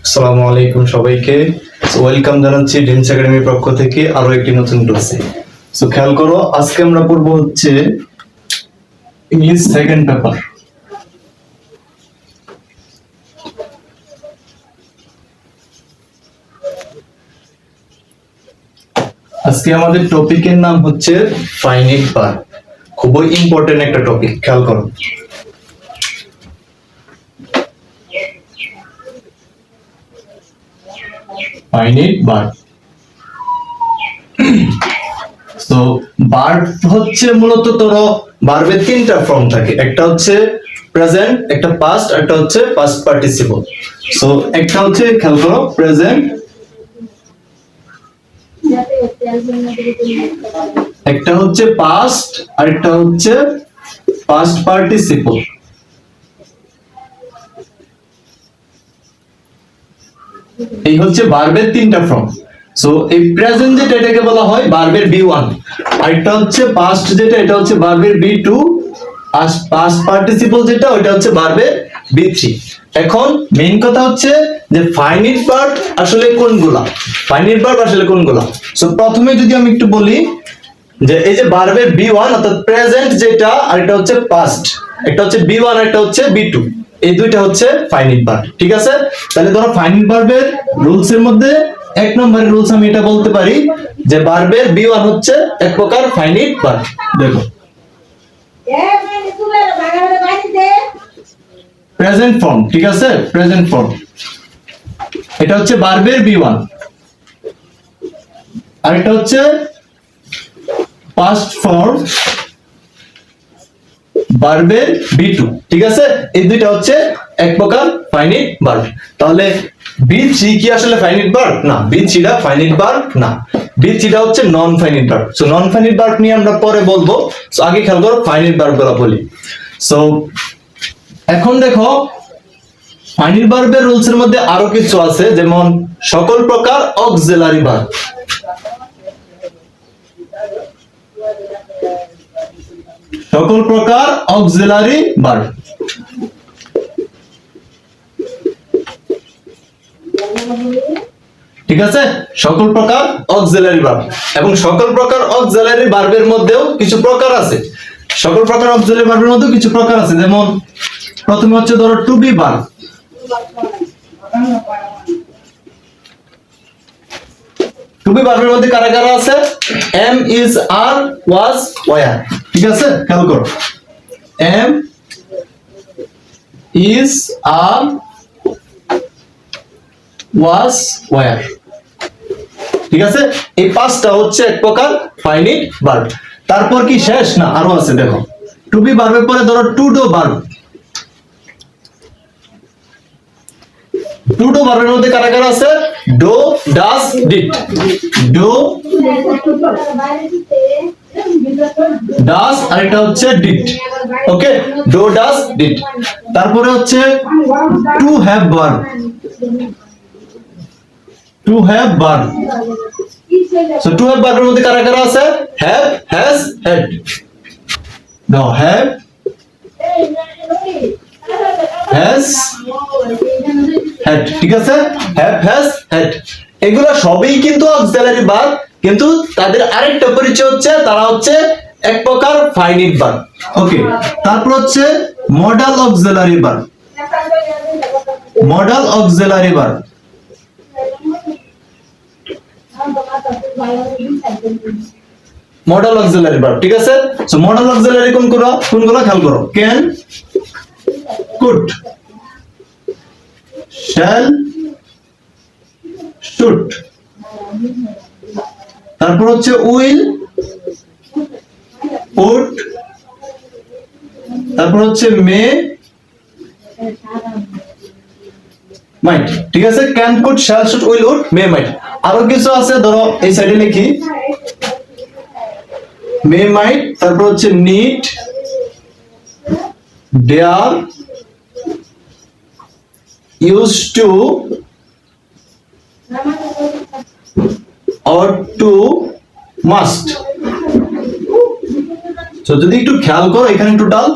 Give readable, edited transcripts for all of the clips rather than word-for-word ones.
আসসালামু আলাইকুম সবাইকে। ওয়েলকাম জানাচ্ছি ড্রিমস একাডেমির পক্ষ থেকে আরো একটি নতুন ক্লাসে। সো খেয়াল করো, আজকে আমরা পড়ব হচ্ছে ইংলিশ সেকেন্ড পেপার। আজকে আমাদের টপিকের নাম হচ্ছে ফাইনাইট ভার্ব। খুবই ইম্পর্টেন্ট একটা টপিক, খেয়াল করো। Finite verb. তো ভার্ব হচ্ছে মূলত ধরো ভার্বের তিনটা ফর্ম থাকে, একটা হচ্ছে প্রেজেন্ট, একটা পাস্ট, একটা হচ্ছে পাস্ট পার্টিসিপল। সো একটা হচ্ছে খেয়াল করো প্রেজেন্ট, একটা হচ্ছে পাস্ট আর একটা হচ্ছে পাস্ট পার্টিসিপল। এই হচ্ছে ভার্বের তিনটা ফর্ম। সো এই প্রেজেন্ট যেটা এটাকে বলা হয় ভার্বের বি1, আর একটা হচ্ছে পাস্ট যেটা এটা হচ্ছে ভার্বের বি2, আর পাস্ট পার্টিসিপল যেটা ওটা হচ্ছে ভার্বের বি3। এখন মেইন কথা হচ্ছে যে ফাইনাইট ভার্ব আসলে কোনগুলা, ফাইনাইট ভার্ব আসলে কোনগুলা। সো প্রথমে যদি আমি একটু বলি যে এই যে ভার্বের বি1 অর্থাৎ প্রেজেন্ট যেটা, আর এটা হচ্ছে পাস্ট, একটা হচ্ছে বি1 আর একটা হচ্ছে বি2, এই দুইটা হচ্ছে ফাইনাইট ভার্ব। ঠিক আছে, তাহলে ধরো ফাইনাইট ভার্বের রুলস এর মধ্যে এক নম্বরের রুলস আমি এটা বলতে পারি যে ভার্বের বি1 হচ্ছে এক প্রকার ফাইনাইট ভার্ব। দেখো প্রেজেন্ট ফর্ম, ঠিক আছে, প্রেজেন্ট ফর্ম এটা হচ্ছে ভার্বের বি1, আর এটা হচ্ছে পাস্ট ফর্ম ভার্বের বি2। ঠিক আছে, এই দুইটা হচ্ছে এক প্রকার ফাইনাইট ভার্ব। তাহলে বি3 কি আসলে ফাইনাইট ভার্ব? না, বি3 টা ফাইনাইট ভার্ব না, বি3 টা হচ্ছে non finite verb. So non finite verb নিয়ে আমরা পরে বলবো। সো আগে খেয়াল করো ফাইনাইট ভার্বগুলো বলি। সো এখন দেখো ফাইনাইট ভার্বের রুলস এর মধ্যে আরো কিছু আছে, যেমন সকল প্রকার অক্সিলারি ভার্ব। সকল প্রকার অক্সিলারি ভার্ব, ঠিক আছে, সকল প্রকার অক্সিলারি ভার্ব। এবং সকল প্রকার অক্সিলারি ভার্বের মধ্যেও কিছু প্রকার আছে, সকল প্রকার অক্সিলারি ভার্বের মধ্যেও কিছু প্রকার আছে। যেমন প্রথমে হচ্ছে ধরো to be verb. To be ভার্বের মধ্যে কারা কারা আছে? Am, is, are, was, were. ঠিক আছে, খেয়াল করো am, is, are, was, were. ঠিক আছে, এই পাঁচটা হচ্ছে এক প্রকার ফাইনাইট ভার্ব। তারপর কি শেষ? না, আরো আছে। দেখো টু বি ভার্বের পরে ধরো to do verb. To do ভার্বের মধ্যে কারা কারা আছে? Do, does, did. Do, does আর এটা হচ্ছে did. Okay, do, does, did. তারপরে হচ্ছে to have verb. To have verb. So to have ভার্বের মধ্যে কারা কারা আছে? Have, has, had. Now have, has, had. ঠিক আছে, হ্যাভ, হ্যাজ, হ্যাড এগুলো সবই কিন্তু অক্সিলারি ভার্ব, কিন্তু তাদের আরেকটা পরিচয় হচ্ছে তারা হচ্ছে এক প্রকার ফাইনাইট ভার্ব। ওকে, তারপর হচ্ছে modal auxiliary verb. Modal auxiliary verb, modal auxiliary verb. ঠিক আছে, সো মডাল অক্সিলারি কোনগুলো খেয়াল করো। Can, could, shall, should. তারপর হচ্ছে উইল, উড। তারপর হচ্ছে মে, মাইট। ঠিক আছে, can, could, shall, should, will, would, may, might. আরো কিছু আছে, ধরো এই সাইডে লিখি মে, মাইট। তারপর হচ্ছে need, dare, use to, or to, must। তো যদি একটু খেয়াল করো এখানে টোটাল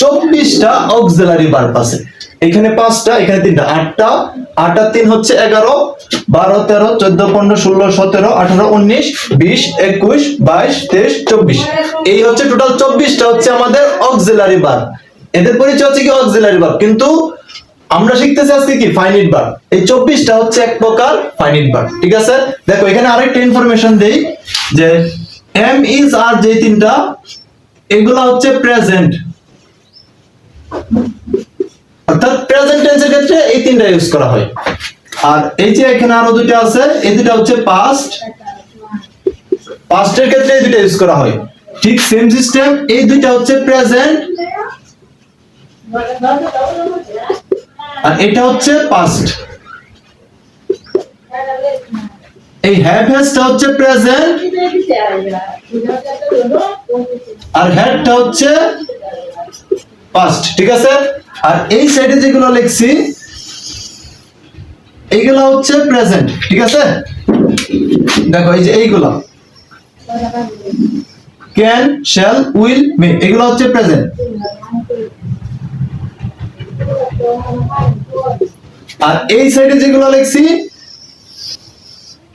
24টা অক্সিলারি ভার্ব আছে। এখানে 5টা, এখানে 3টা, 8টা, 8 আর 3 হচ্ছে 11, 12 13 14 15 16 17 18 19 20 21 22 23 24, এই হচ্ছে টোটাল 24টা হচ্ছে আমাদের অক্সিলারি ভার্ব। এদের পরিচয় হচ্ছে কি অক্সিলারি ভার্ব, কিন্তু আমরা শিখতেছি আজকে কি ফাইনাইট ভার্ব। এই 24টা হচ্ছে এক প্রকার ফাইনাইট ভার্ব, ঠিক আছে। দেখো এখানে আরেকটা ইনফরমেশন দেই যে এম ইজ আর যে তিনটা এগুলা হচ্ছে প্রেজেন্ট, অর্থাৎ প্রেজেন্ট টেন্সের ক্ষেত্রে এই তিনটা ইউজ করা হয়। আর এই যে এখানে আরো দুটো আছে, এই দুটো হচ্ছে পাস্ট, পাস্টের ক্ষেত্রে এই দুটো ইউজ করা হয়। ঠিক সেম সিস্টেম, এই দুটো হচ্ছে প্রেজেন্ট আর এটা হচ্ছে পাস্ট। এই হ্যাভ হ্যাজটা হচ্ছে প্রেজেন্ট আর হ্যাডটা হচ্ছে পাস্ট, ঠিক আছে। আর এই সাইডে যেগুলো লিখছি এইগুলো হচ্ছে প্রেজেন্ট, ঠিক আছে। দেখো এই যে এইগুলো ক্যান শ্যাল উইল মে এগুলো হচ্ছে প্রেজেন্ট, আর এই সাইডে যেগুলো লিখছি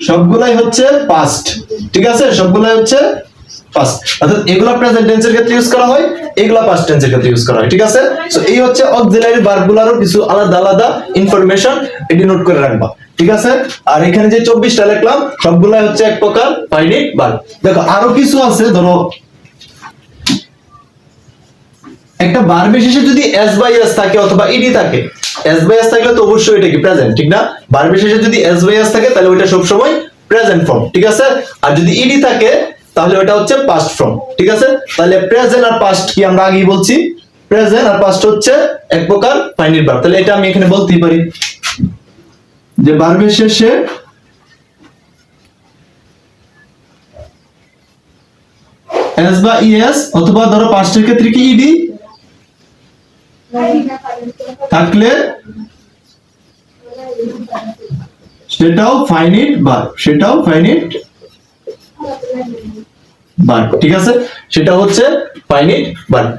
সবগুলাই হচ্ছে পাস্ট, ঠিক আছে। সবগুলাই হচ্ছে পাস্ট, অর্থাৎ এগুলা প্রেজেন্ট টেন্সের ক্ষেত্রে ইউজ করা হয়, এগুলা পাস্ট টেন্সের ক্ষেত্রে ইউজ করা হয়, ঠিক আছে। সো এই হচ্ছে অক্সিলারি ভার্বগুলোরও কিছু আলাদা আলাদা ইনফরমেশন, এটি নোট করে রাখবা, ঠিক আছে। আর এখানে যে 24টা লিখলাম সবগুলাই হচ্ছে এক প্রকার ফাইনাইট ভার্ব। দেখো আরো কিছু আছে, ধরো একটা ভার্বের শেষে যদি এস বাই এস থাকে অথবা ইডি থাকে, এস বাই এস থাকলে তো অবশ্যই এটা কি প্রেজেন্ট, ঠিক না। ভার্বের শেষে যদি এস বাই এস থাকে তাহলে ওইটা সবসময় প্রেজেন্ট ফর্ম, ঠিক আছে। আর যদি ইডি থাকে তাহলে ওটা হচ্ছে পাস্ট ফর্ম, ঠিক আছে। তাহলে প্রেজেন্ট আর পাস্ট কি আমরা আগেই বলছি, প্রেজেন্ট আর পাস্ট হচ্ছে এক প্রকার ফাইনাইট ভার্ব। তাহলে এটা আমি এখানে বলতেই পারি যে ভার্বের শেষে এস বা ইএস অথবা ধরো পাস্টের ক্ষেত্রে কি ইডি থাকলে সেটাও ফাইনাইট ভার্ব, সেটাও ফাইনাইট ভার্ব, ঠিক আছে। সেটা হচ্ছে ফাইনাইট ভার্ব।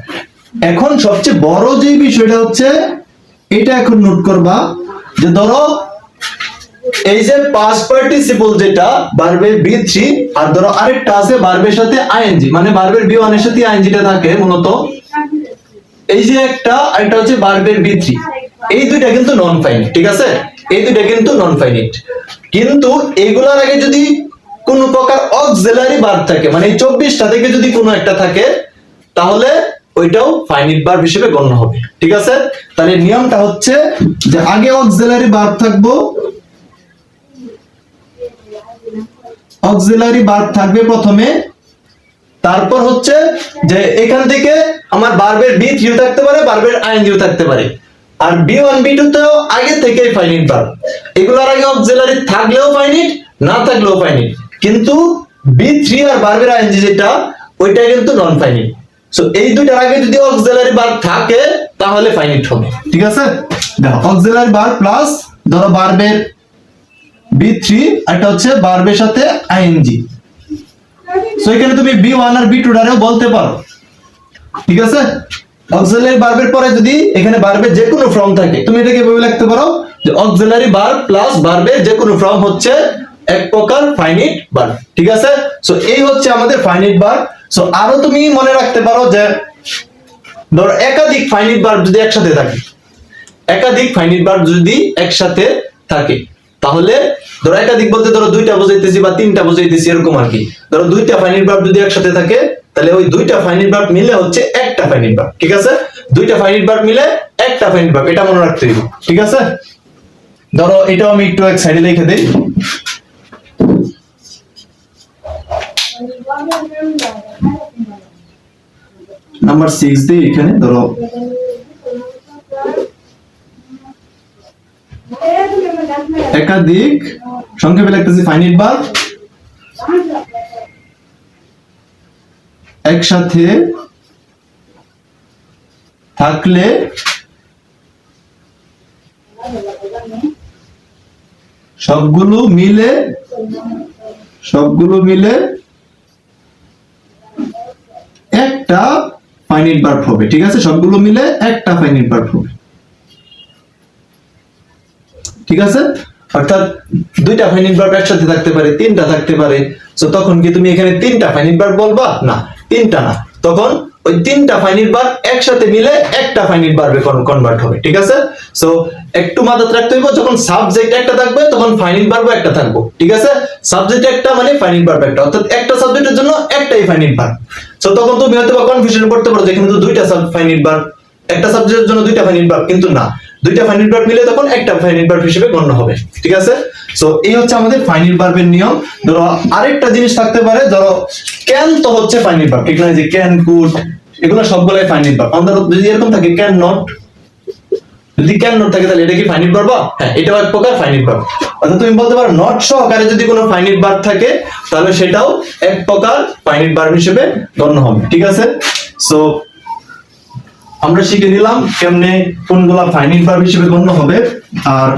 এখন সবচেয়ে বড় যে বিষয়টা হচ্ছে এটা এখন নোট করবা যে ধরো এই যে পাস্ট পার্টিসিপল যেটা ভার্বের বি3, আর ধরো আরেকটা আছে ভার্বের সাথে আইএনজি, মানে ভার্বের বি1 এর সাথে আইএনজিটা থাকে মূলত। এই যে একটা আরেকটা হচ্ছে ভার্বের বি3, এই দুইটা কিন্তু নন ফাইনাইট, ঠিক আছে। এই দুইটা কিন্তু নন ফাইনাইট, কিন্তু এগুলার আগে যদি কোন প্রকার অক্সিলারি ভার্ব থাকে, মানে এই 24টা থেকে যদি কোনো একটা থাকে তাহলে ওইটাও ফাইনাইট ভার্ব হিসেবে গণ্য হবে, ঠিক আছে। তাহলে নিয়মটা হচ্ছে যে আগে অক্সিলারি ভার্ব থাকবো, অক্সিলারি ভার্ব থাকবে প্রথমে, তারপর হচ্ছে যে এখান থেকে আমার ভার্বের বি3 থাকতে পারে, ভার্বের আইএনজি থাকতে পারে। আর বি1 বি2 তো আগে থেকেই ফাইনাইট ভার্ব, এগুলোর আগে অক্সিলারি থাকলেও ফাইনাইট, না থাকলেও ফাইনাইট, কিন্তু বি3 আর ভার্বের আইএনজি যেটা ওইটা কিন্তু নন ফাইনাইট। সো এই দুইটার আগে যদি অক্সিলারি ভার্ব থাকে তাহলে ফাইনাইট হবে, ঠিক আছে। দেখো অক্সিলারি ভার্ব প্লাস ধরো ভার্বের বি3 আর এটা হচ্ছে ভার্বের সাথে আইএনজি। সো এখানে তুমি বি1 আর বি2 টারেও বলতে পারো, ঠিক আছে। অক্সিলারি ভার্বের পরে যদি এখানে ভার্বের যে কোনো ফর্ম থাকে তুমি এটাকে এভাবে লিখতে পারো যে অক্সিলারি ভার্ব প্লাস ভার্বের যে কোনো ফর্ম হচ্ছে এক প্রকার ফাইনাইট ভার্ব, ঠিক আছে। সো এই হচ্ছে আমাদের ফাইনাইট ভার্ব। সো আরো তুমি মনে রাখতে পারো যে ধরো একাধিক ফাইনাইট ভার্ব যদি একসাথে থাকে, একাধিক ফাইনাইট ভার্ব যদি একসাথে থাকে তাহলে ধরো একাধিক বলতে ধরো দুইটা বোঝাইতেছি বা তিনটা বোঝাইতেছি এরকম আর কি। ধরো দুইটা ফাইনাইট ভার্ব যদি একসাথে থাকে তাহলে ওই দুইটা ফাইনাইট ভার্ব মিলে হচ্ছে একটা ফাইনাইট ভার্ব, ঠিক আছে। দুইটা ফাইনাইট ভার্ব মিলে একটা ফাইনাইট ভার্ব, এটা মনে রাখতে হবে, ঠিক আছে। ধরো এটাও আমি একটু এক সাইডে লিখে দেই। নাম্বার 6 দিই এখানে, ধরো একাধিক সংক্ষেপে লিখতেছি ফাইনাইট ভার্ব একসাথে থাকলে সবগুলো মিলে একটা ফাইনাইট ভার্ব হবে, ঠিক আছে। সবগুলো মিলে একটা ফাইনাইট ভার্ব হবে। ঠিক আছে, অর্থাৎ দুইটা ফাইনাইট ভার্ব একসাথে থাকতে পারে, তিনটা থাকতে পারে। সো তখন কি তুমি এখানে তিনটা ফাইনাইট ভার্ব বলবা? না, তিনটা না, তখন ওই তিনটা ফাইনাইট ভার্ব একসাথে মিলে একটা ফাইনাইট ভার্বে কনভার্ট হবে। ঠিক আছে, সো একটু মাথায় রাখতে হইব, যখন সাবজেক্ট একটা থাকবে তখন ফাইনাইট ভার্ব একটা থাকবে। ঠিক আছে, সাবজেক্ট একটা মানে ফাইনাইট ভার্ব একটা, অর্থাৎ একটা সাবজেক্টের জন্য একটাই ফাইনাইট ভার্ব। সো তখন তুমি হয়তো কনফিউশনে পড়তে পারো যে এখানে তো দুইটা ফাইনাইট ভার্ব, একটা সাবজেক্টের জন্য দুইটা ফাইনাইট ভার্ব, কিন্তু না, দুইটা ফাইনাইট ভার্ব মিলে তখন একটা ফাইনাইট ভার্ব হিসেবে গণ্য হবে। ঠিক আছে, সো এই হচ্ছে আমাদের ফাইনাইট ভার্বের নিয়ম। ধরো আরেকটা জিনিস থাকতে পারে, ধরো ক্যান তো হচ্ছে ফাইনাইট ভার্ব, ঠিক না, যে ক্যান, কুড, এগুলো সবগুলাই ফাইনাইট ভার্ব। আমাদের যদি এরকম থাকে ক্যান নট, যদি ক্যান নট থাকে তাহলে এটা কি ফাইনাইট ভার্ব? হ্যাঁ, এটাও এক প্রকার ফাইনাইট ভার্ব। অর্থাৎ তুমি বলতে পারো নট সহকারে যদি কোনো ফাইনাইট ভার্ব থাকে তাহলে সেটাও এক প্রকার ফাইনাইট ভার্ব হিসেবে গণ্য হবে। ঠিক আছে, সো আমরা শিখে নিলাম কেমনে কোনগুলা ফাইনাইট ভার্ব হিসেবে গণ্য হবে আর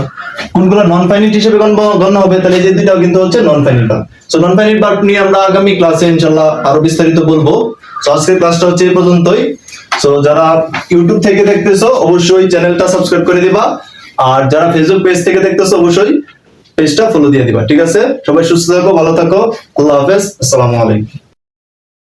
কোনগুলা নন ফাইনাইট হিসেবে গণ্য হবে। তাহলে এই যে দুইটাও কিন্তু হচ্ছে non finite verb. So non finite verb নিয়ে আমরা আগামী ক্লাসে ইনশাআল্লাহ আরো বিস্তারিত বলবো। সো আজকের ক্লাসটা হচ্ছে এই পর্যন্তই। সো যারা ইউটিউব থেকে দেখতেছো অবশ্যই চ্যানেলটা সাবস্ক্রাইব করে দিবা, আর যারা ফেসবুক পেজ থেকে দেখতেছো অবশ্যই পেজটা ফলো দিয়ে দিবা। ঠিক আছে, সবাই সুস্থ থাকো, ভালো থাকো, আল্লাহ হাফেজ, আসসালামু আলাইকুম।